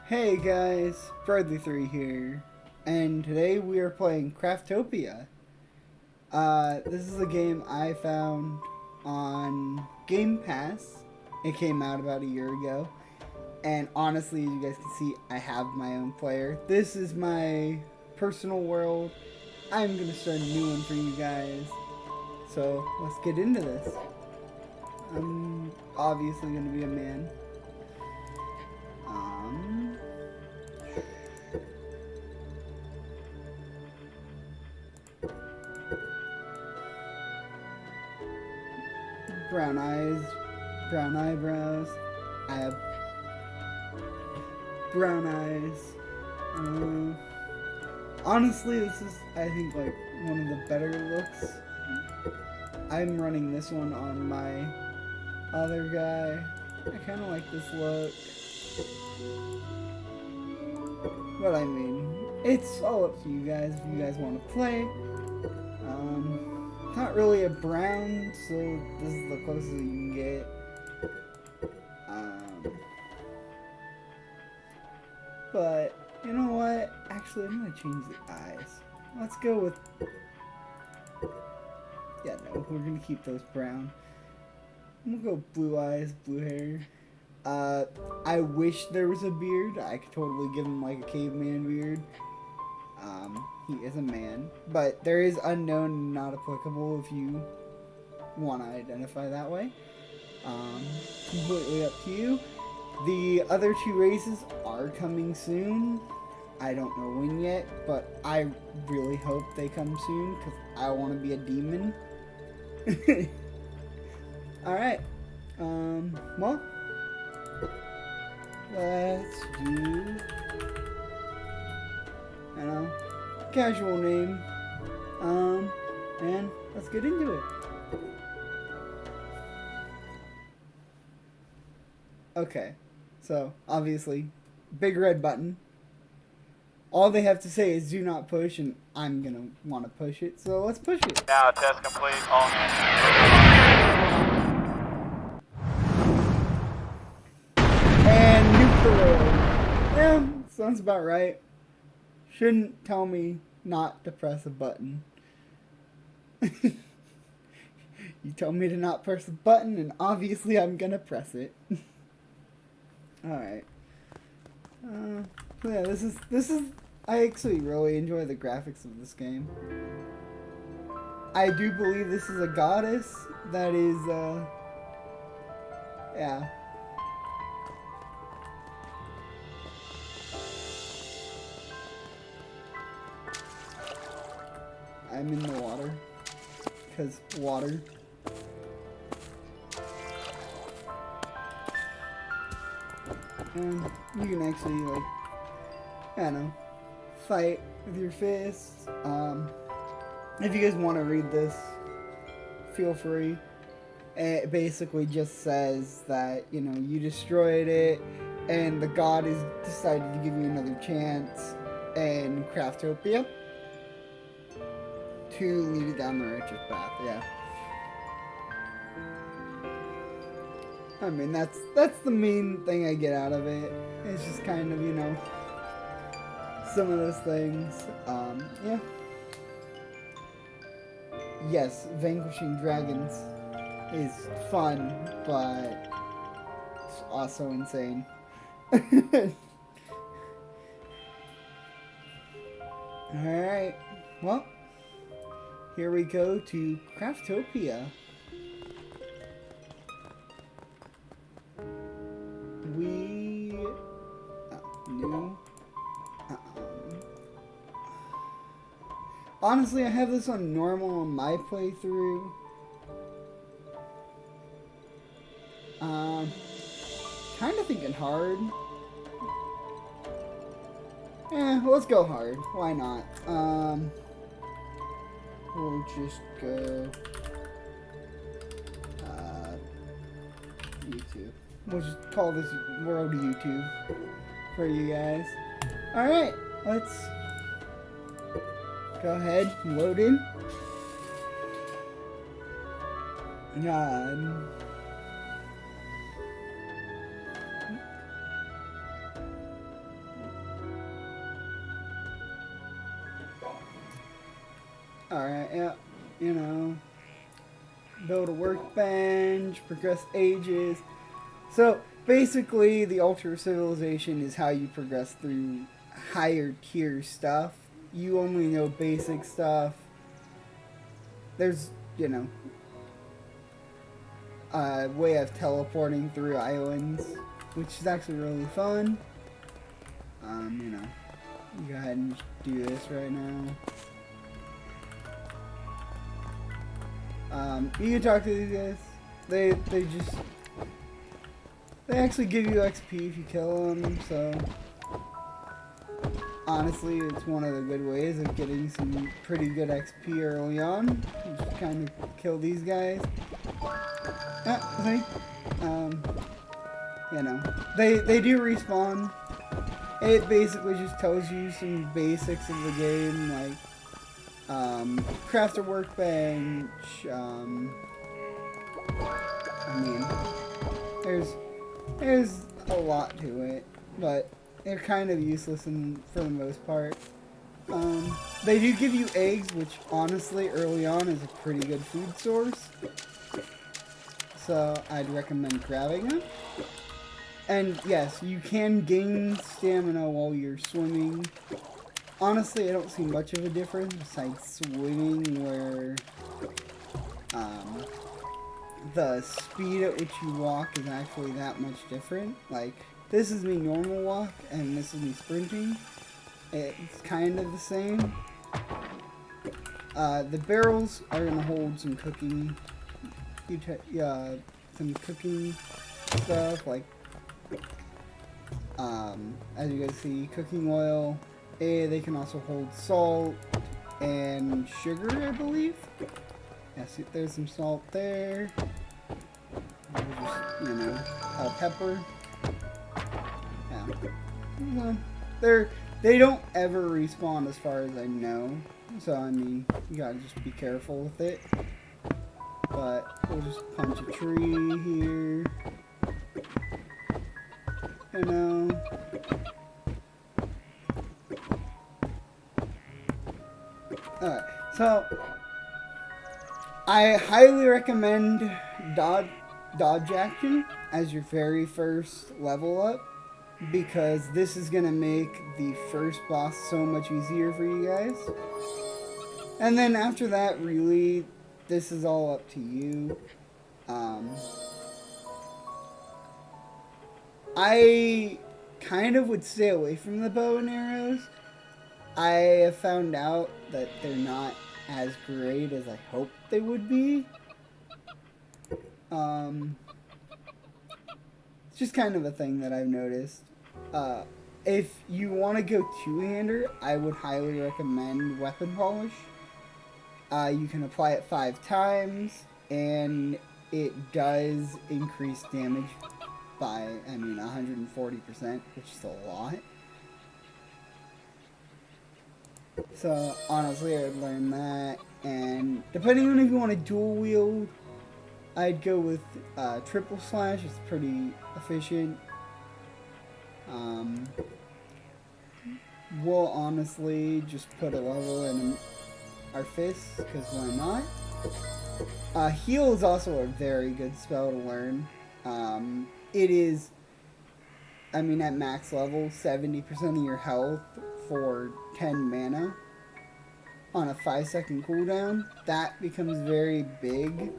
Hey guys, Bradley3 here, and today we are playing Craftopia. This is a game I found on Game Pass. It came out about a year ago, and honestly, as you guys can see, I have my own player. This is my personal world. I'm gonna start a new one for you guys, so let's get into this. I'm obviously gonna be a man. Brown eyes, brown eyebrows. I have brown eyes. Honestly, this is, I think, like one of the better looks. I'm running this one on my other guy. I kind of like this look. But I mean, it's all up to you guys if you guys want to play. It's not really a brown, so this is the closest you can get. But you know what? Actually, I'm gonna change the eyes. Let's go with. Yeah, no, we're gonna keep those brown. I'm gonna go blue eyes, blue hair. I wish there was a beard. I could totally give him like a caveman beard. He is a man, but there is unknown and not applicable if you want to identify that way. Completely up to you. The other two races are coming soon. I don't know when yet, but I really hope they come soon because I want to be a demon. Alright. Well, let's do, I don't know, casual name. And let's get into it. Okay, so obviously, big red button. All they have to say is do not push, and I'm gonna want to push it, so let's push it. Now, test complete, all hands. And nuclear. Yeah, sounds about right. Shouldn't tell me not to press a button. You told me to not press a button, and obviously I'm gonna press it. Alright. Yeah, this is. I actually really enjoy the graphics of this game. I do believe this is a goddess that is, yeah. I'm in the water. Because water. And you can actually, like, I don't know, fight with your fists. If you guys want to read this, feel free. It basically just says that, you know, you destroyed it, and the god has decided to give you another chance in Craftopia to lead you down the righteous path, yeah. I mean, that's the main thing I get out of it. It's just kind of, you know, some of those things. Yeah. Yes, vanquishing dragons is fun, but it's also insane. Alright, well, here we go to Craftopia. Honestly, I have this on normal on my playthrough. Kind of thinking hard. Let's go hard. Why not? We'll just go YouTube. We'll just call this world YouTube for you guys. Alright, let's go ahead and load in. God. Alright, yeah, you know, build a workbench, progress ages. So basically, the Altar of Civilization is how you progress through higher tier stuff. You only know basic stuff. There's, you know, a way of teleporting through islands, which is actually really fun. You know, go ahead and do this right now. You can talk to these guys. They actually give you XP if you kill them, so honestly it's one of the good ways of getting some pretty good XP early on. You just kind of kill these guys. You know, they do respawn. It basically just tells you some basics of the game, like craft a workbench. I mean, there's a lot to it, but they're kind of useless for the most part. They do give you eggs, which honestly early on is a pretty good food source. So I'd recommend grabbing them. And yes, you can gain stamina while you're swimming. Honestly, I don't see much of a difference besides swimming, where the speed at which you walk is actually that much different. Like, this is me normal walk, and this is me sprinting. It's kind of the same. The barrels are going to hold some cooking, some cooking stuff, like, as you guys see, cooking oil. They can also hold salt and sugar, I believe. Yeah, see, there's some salt there. Just, you know, pepper. Yeah. They don't ever respawn as far as I know. So, I mean, you gotta just be careful with it. But we'll just punch a tree here. You know. Alright, so I highly recommend dodge action as your very first level up, because this is gonna make the first boss so much easier for you guys. And then after that, really, this is all up to you. I kind of would stay away from the bow and arrows. I have found out that they're not as great as I hoped they would be. It's just kind of a thing that I've noticed. If you want to go two-hander, I would highly recommend weapon polish. You can apply it 5 times, and it does increase damage by, 140%, which is a lot. So, honestly, I would learn that, and depending on if you want to dual wield, I'd go with triple slash. It's pretty efficient. We'll honestly just put a level in our fists, because why not? Heal is also a very good spell to learn. It is, at max level, 70% of your health for 10 mana on a 5-second cooldown. That becomes very big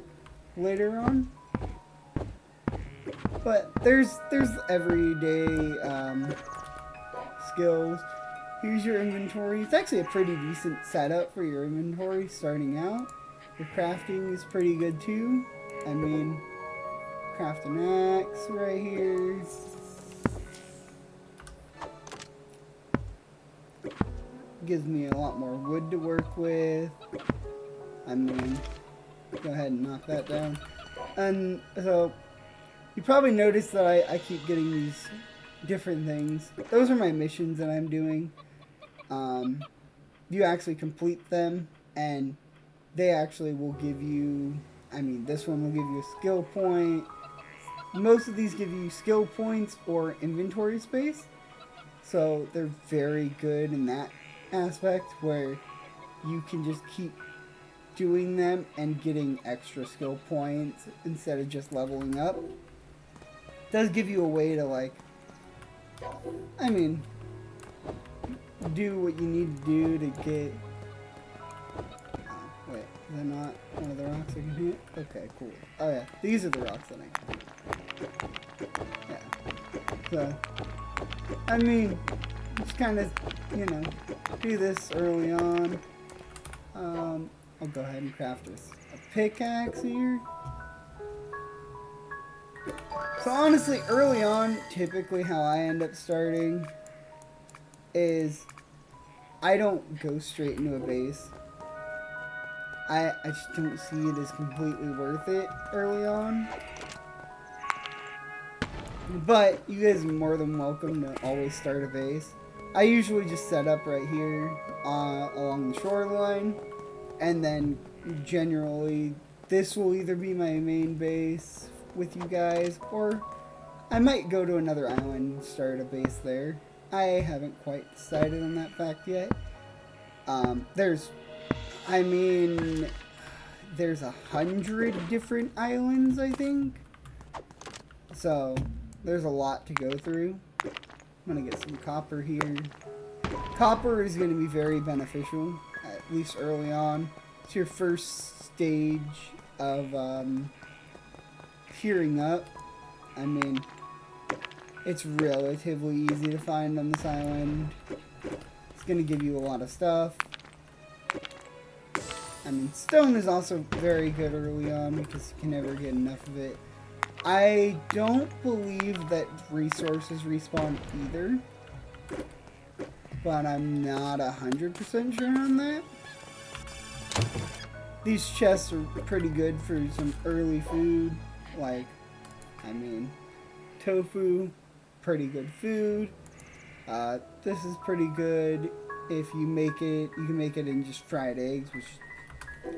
later on. But there's everyday skills. Here's your inventory. It's actually a pretty decent setup for your inventory starting out. Your crafting is pretty good too. Craft an axe right here. Gives me a lot more wood to work with. Go ahead and knock that down. And so, you probably noticed that I keep getting these different things. Those are my missions that I'm doing. You actually complete them, and they actually will give you, this one will give you a skill point. Most of these give you skill points or inventory space. So they're very good in that aspect, where you can just keep doing them and getting extra skill points instead of just leveling up. Does give you a way to, like, I mean, do what you need to do to get... wait, is that not one of the rocks I can hit? Okay, cool. Oh yeah, these are the rocks that I can hit. Yeah. So, I mean, just kind of, you know, do this early on. I'll go ahead and craft this a pickaxe here. So honestly, early on, typically how I end up starting is I don't go straight into a base. I just don't see it as completely worth it early on. But you guys are more than welcome to always start a base. I usually just set up right here along the shoreline, and then generally this will either be my main base with you guys, or I might go to another island and start a base there. I haven't quite decided on that fact yet. There's 100 different islands, I think. So there's a lot to go through. I'm gonna get some copper here. Copper is gonna be very beneficial, at least early on. It's your first stage of curing up. I mean, it's relatively easy to find on this island. It's gonna give you a lot of stuff. I mean, stone is also very good early on because you can never get enough of it. I don't believe that resources respawn either, but I'm not 100% sure on that. These chests are pretty good for some early food, like, I mean, tofu, pretty good food. This is pretty good if you make it, you can make it in just fried eggs, which,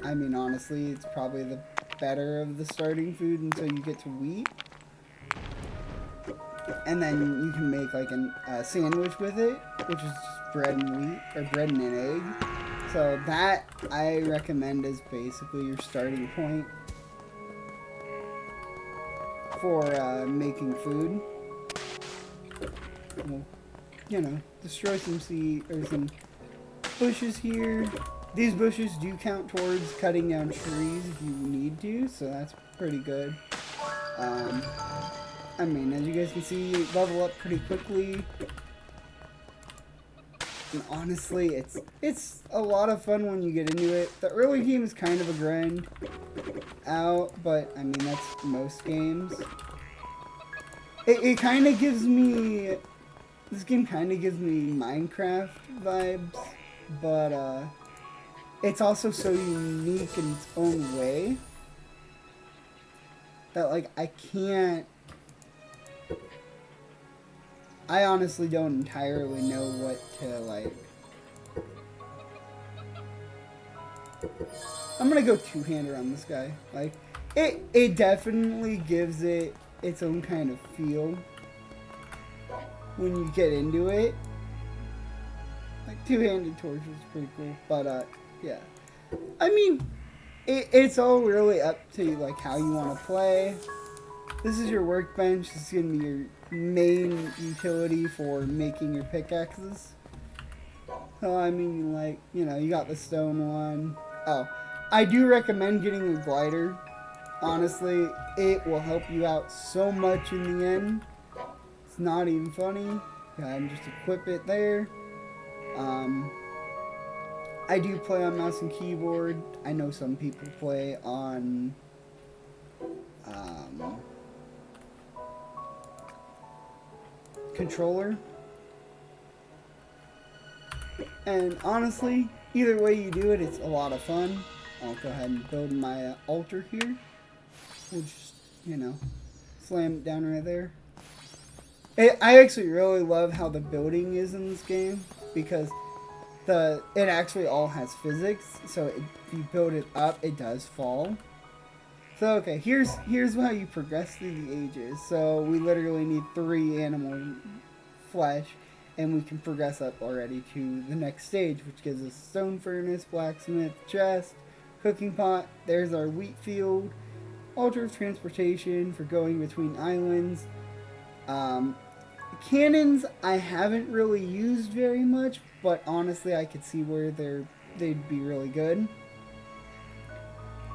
I mean, honestly, it's probably the better of the starting food until you get to wheat. And then you can make like a sandwich with it, which is just bread and wheat, or bread and an egg. So that I recommend as basically your starting point for making food. We'll, you know, destroy some seed or some bushes here. These bushes do count towards cutting down trees if you need to, so that's pretty good. I mean, as you guys can see, you level up pretty quickly. And honestly, it's a lot of fun when you get into it. The early game is kind of a grind out, but I mean, that's most games. It kind of gives me... This game kind of gives me Minecraft vibes, but it's also so unique in its own way that, like, I honestly don't entirely know what to, like... I'm gonna go two-hander on this guy. Like, it definitely gives it its own kind of feel when you get into it. Like, two-handed torch is pretty cool, but, yeah. I mean, it's all really up to, like, how you want to play. This is your workbench. This is going to be your main utility for making your pickaxes. So, I mean, like, you know, you got the stone one. Oh, I do recommend getting a glider. Honestly, it will help you out so much in the end. It's not even funny. Go ahead and just equip it there. I do play on mouse and keyboard. I know some people play on controller. And honestly, either way you do it, it's a lot of fun. I'll go ahead and build my altar here. We'll just, you know, slam it down right there. I actually really love how the building is in this game, because it actually all has physics, so if you build it up, it does fall. So okay, here's how you progress through the ages. So we literally need 3 animal flesh, and we can progress up already to the next stage, which gives us stone furnace, blacksmith, chest, cooking pot. There's our wheat field. Altar of transportation for going between islands. Cannons I haven't really used very much, but honestly I could see where they'd be really good.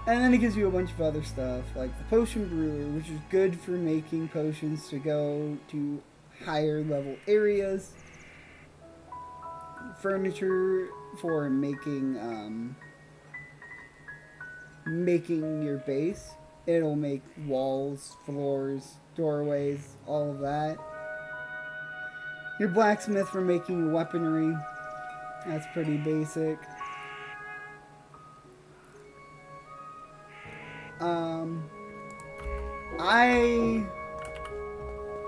And then it gives you a bunch of other stuff, like the potion brewer, which is good for making potions to go to higher level areas. Furniture for making your base. It'll make walls, floors, doorways, all of that. Your blacksmith for making weaponry. That's pretty basic.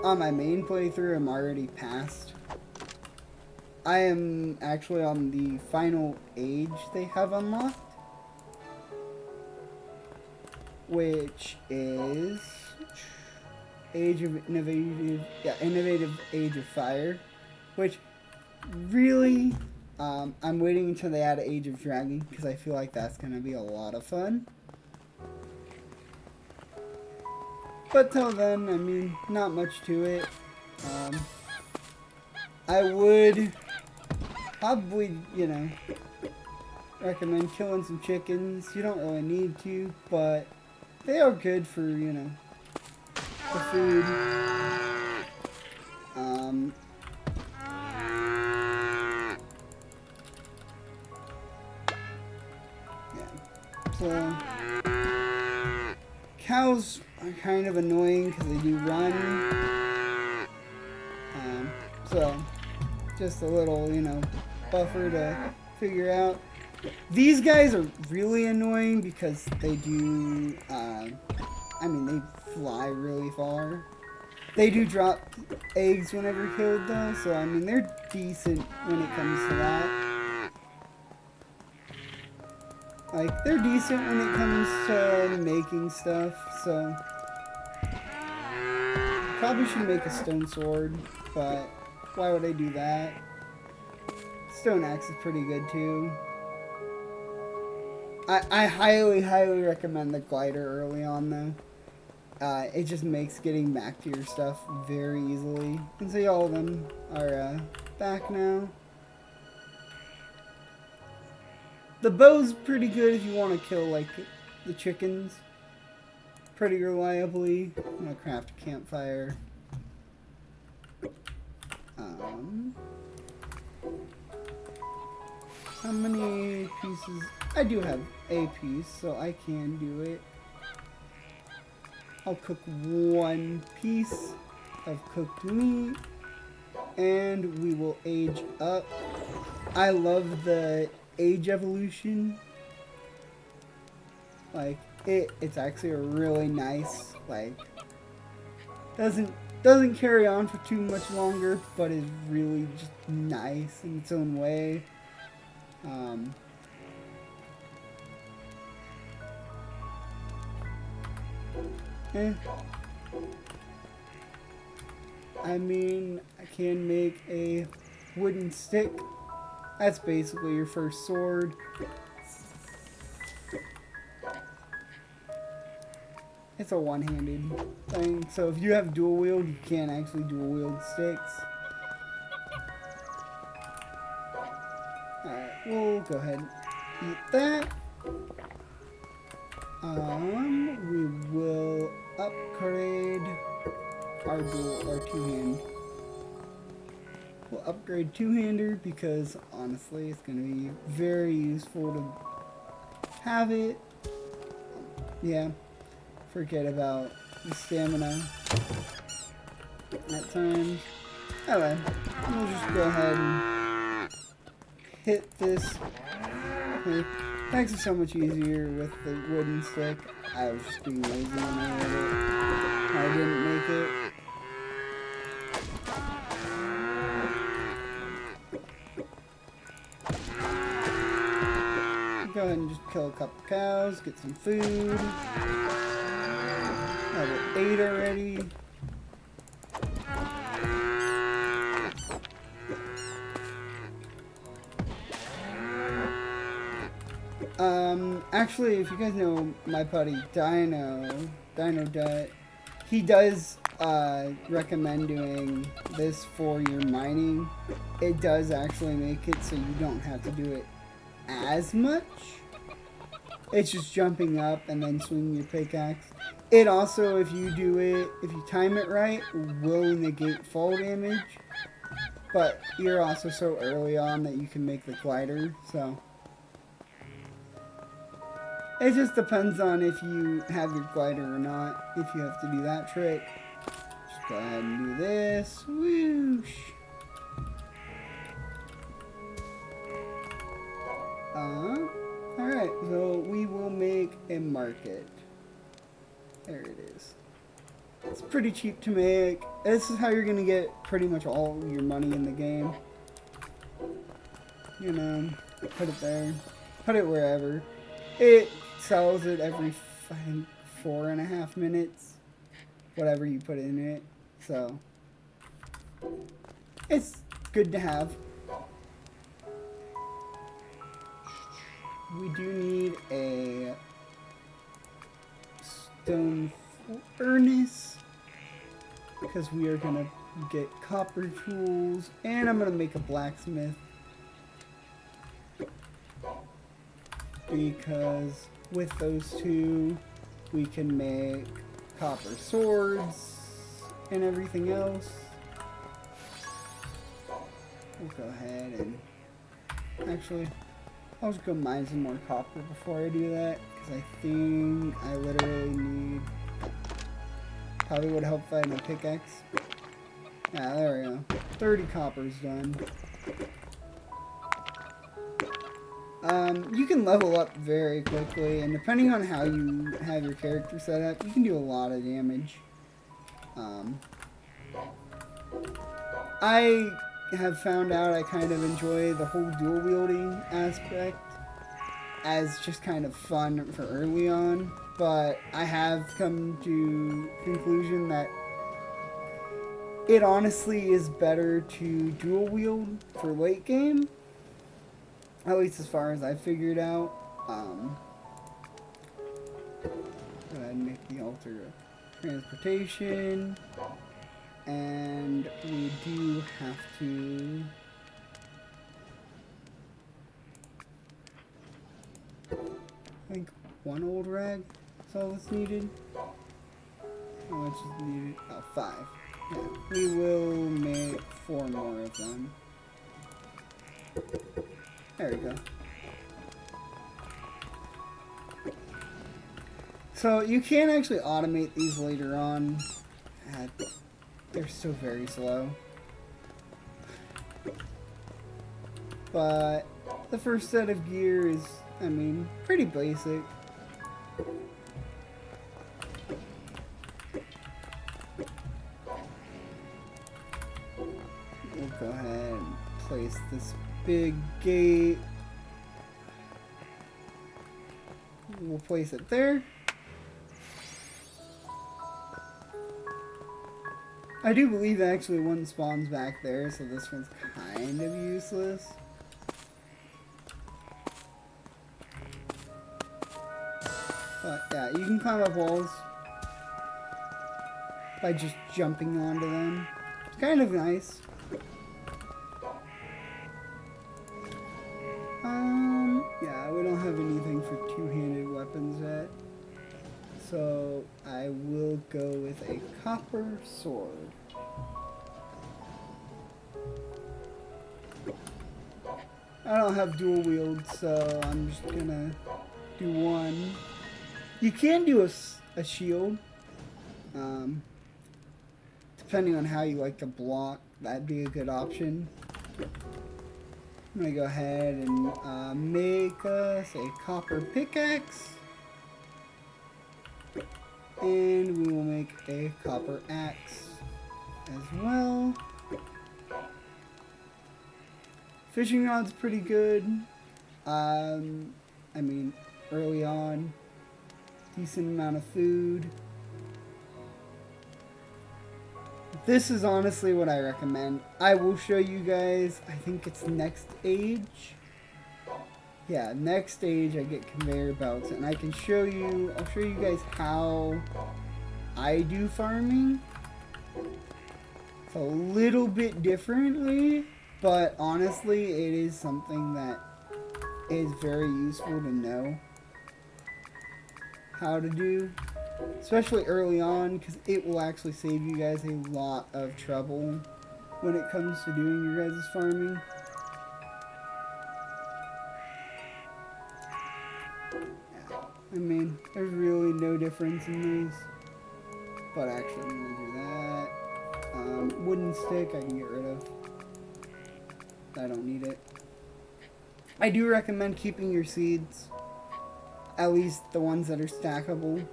On my main playthrough, I'm already past. I am actually on the final age they have unlocked, which is innovative Age of Fire, which really, I'm waiting until they add Age of Dragon, because I feel like that's going to be a lot of fun. But till then, I mean, not much to it. I would probably, recommend killing some chickens. You don't really need to, but they are good for, the food. Yeah. So, cows are kind of annoying because they do run. So, just a little, buffer to figure out. These guys are really annoying because they do, they fly really far. They do drop eggs whenever killed though, so they're decent when it comes to that. Like, they're decent when it comes to making stuff, so probably should make a stone sword, but why would I do that? Stone axe is pretty good too. I highly, highly recommend the glider early on though. It just makes getting back to your stuff very easily. And see, all of them are back now. The bow's pretty good if you want to kill like the chickens pretty reliably. I'm gonna craft a campfire. How many pieces? I do have a piece, so I can do it. I'll cook one piece of cooked meat, and we will age up. I love the age evolution. Like, it's actually a really nice, like, doesn't carry on for too much longer, but is really just nice in its own way. I can make a wooden stick. That's basically your first sword. It's a one-handed thing, so if you have dual wield, you can actually dual wield sticks. Alright, we'll go ahead and eat that. We will upgrade our two-hand. We'll upgrade two-hander because honestly it's going to be very useful to have it. Yeah, forget about the stamina at times. Alright, we'll just go ahead and hit this. Okay. Makes it so much easier with the wooden stick. I was just being lazy when I had it. I didn't make it. Go ahead and just kill a couple cows, get some food. Level 8 already. Actually, if you guys know my buddy Dino Dut, he does recommend doing this for your mining. It does actually make it so you don't have to do it as much. It's just jumping up and then swinging your pickaxe. It also, if you time it right, will negate fall damage. But you're also so early on that you can make the glider, so. It just depends on if you have your glider or not, if you have to do that trick. Just go ahead and do this. Whoosh. Alright, so we will make a market. There it is. It's pretty cheap to make. This is how you're gonna get pretty much all your money in the game. You know, put it there. Put it wherever. It sells it every 4.5 minutes. Whatever you put in it. So, it's good to have. We do need a stone furnace because we are gonna get copper tools, and I'm gonna make a blacksmith because with those two we can make copper swords and everything else. We'll go ahead and actually I'll just go mine some more copper before I do that, because I think I literally need, probably would help if I had my pickaxe. Yeah, there we go. 30 copper's done. You can level up very quickly, and depending on how you have your character set up, you can do a lot of damage. I have found out I kind of enjoy the whole dual wielding aspect as just kind of fun for early on, but I have come to conclusion that it honestly is better to dual wield for late game, at least as far as I figured out. Go ahead and make the altar of transportation. And we do have to I think one old rag is all that's needed. How much is needed? Oh, 5. Yeah, we will make 4 more of them. There we go. So you can actually automate these later on. They're so very slow. But the first set of gear is, I mean, pretty basic. We'll go ahead and place this big gate. We'll place it there. I do believe actually one spawns back there, so this one's kind of useless. But yeah, you can climb up walls by just jumping onto them. It's kind of nice. Yeah, we don't have anything for two-handed weapons yet. So I will go with a copper sword. I don't have dual wield, so I'm just gonna do one. You can do a shield, depending on how you like to block. That'd be a good option. I'm gonna go ahead and make us a copper pickaxe. And we will make a copper axe as well. Fishing rod's pretty good. I mean, early on, decent amount of food. This is honestly what I recommend. I will show you guys, I think it's next age. yeah, next stage I get conveyor belts, and I can show you, I'll show you guys how I do farming. It's a little bit differently, but honestly it is something that is very useful to know how to do, especially early on, because it will actually save you guys a lot of trouble when it comes to doing your guys' farming. I mean, there's really no difference in these. But actually, I'm going to do that. Wooden stick I can get rid of. I don't need it. I do recommend keeping your seeds. At least the ones that are stackable.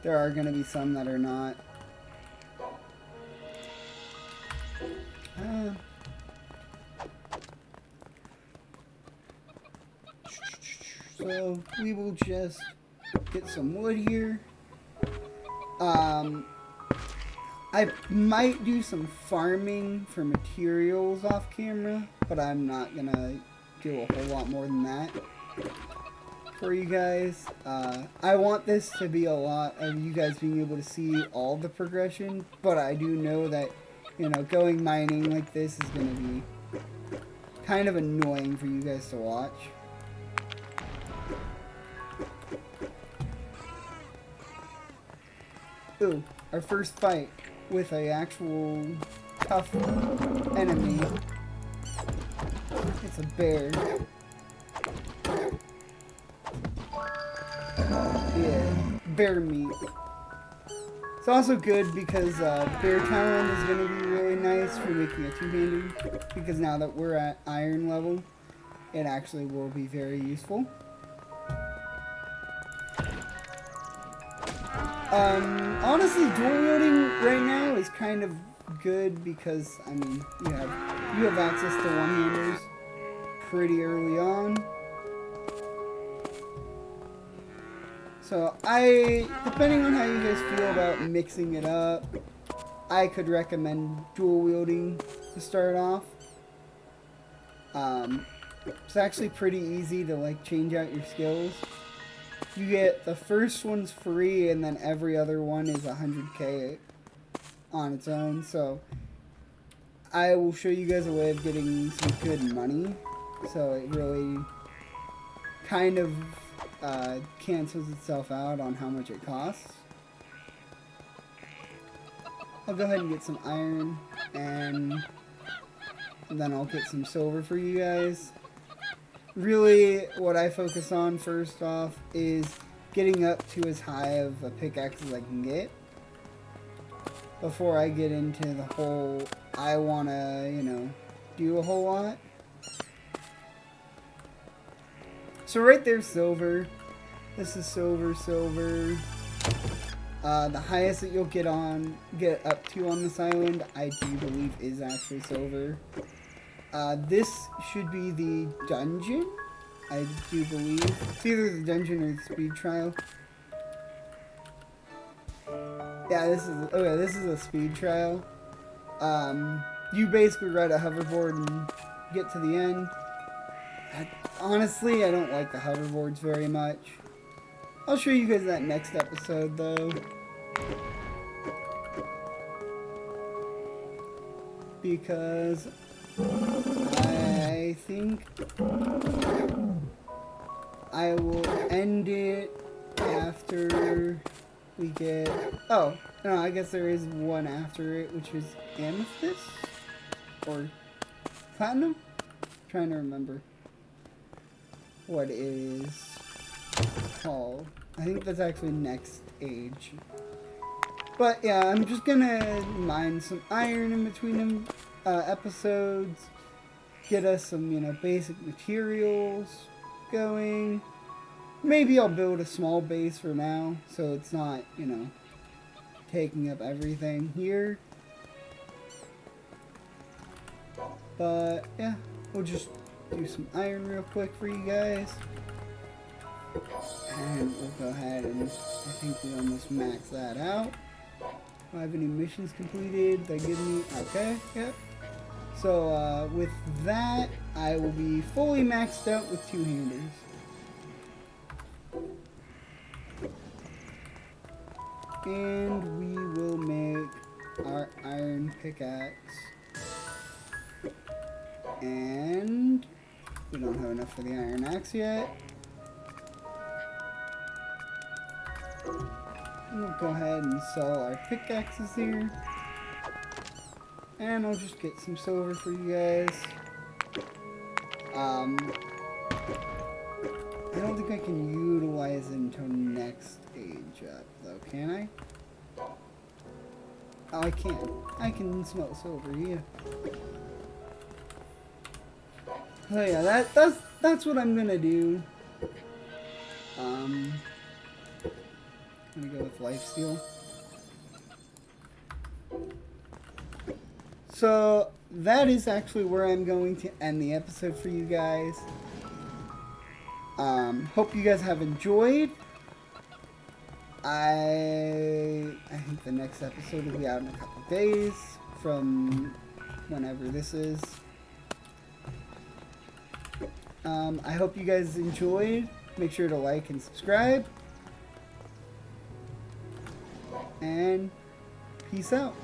There are going to be some that are not. So we will just get some wood here. I might do some farming for materials off camera, but I'm not gonna do a whole lot more than that for you guys. I want this to be a lot of you guys being able to see all the progression, but I do know that, you know, going mining like this is gonna be kind of annoying for you guys to watch. Ooh, our first fight with a actual tough enemy. It's a bear. Yeah, bear meat. It's also good because bear talon is going to be really nice for making a two-handed, because now that we're at iron level, it actually will be very useful. Honestly, dual wielding right now is kind of good because, I mean, you have access to one-handers pretty early on. So depending on how you guys feel about mixing it up, I could recommend dual wielding to start off. It's actually pretty easy to like change out your skills. You get the first one's free, and then every other one is 100k on its own. So I will show you guys a way of getting some good money. So it really kind of cancels itself out on how much it costs. I'll go ahead and get some iron, and then I'll get some silver for you guys. Really, what I focus on first off is getting up to as high of a pickaxe as I can get before I get into the whole, I want to, you know, do a whole lot. So right there's silver. This is silver. The highest that you'll get up to on this island, I do believe, is actually silver. This should be the dungeon, I do believe. It's either the dungeon or the speed trial. Yeah, this is a speed trial. You basically ride a hoverboard and get to the end. Honestly, I don't like the hoverboards very much. I'll show you guys that next episode, though. Because I think I will end it after we get... Oh, no, I guess there is one after it, which is amethyst? Or platinum? I'm trying to remember what it is called. I think that's actually next age. But yeah, I'm just gonna mine some iron in between them episodes, get us some, you know, basic materials going. Maybe I'll build a small base for now, so it's not, you know, taking up everything here. But yeah, we'll just do some iron real quick for you guys. And we'll go ahead and, I think we almost max that out. Do I have any missions completed? They give me, okay, yep. So with that, I will be fully maxed out with two-handers. And we will make our iron pickaxe. And we don't have enough for the iron axe yet. We'll go ahead and sell our pickaxes here. And I'll just get some silver for you guys. I don't think I can utilize it until next age up, though, can I? Oh, I can. I can smelt silver, yeah. So yeah, that's what I'm gonna do. I'm gonna go with lifesteal. So that is actually where I'm going to end the episode for you guys. Hope you guys have enjoyed. I think the next episode will be out in a couple days from whenever this is. I hope you guys enjoyed. Make sure to like and subscribe. And peace out.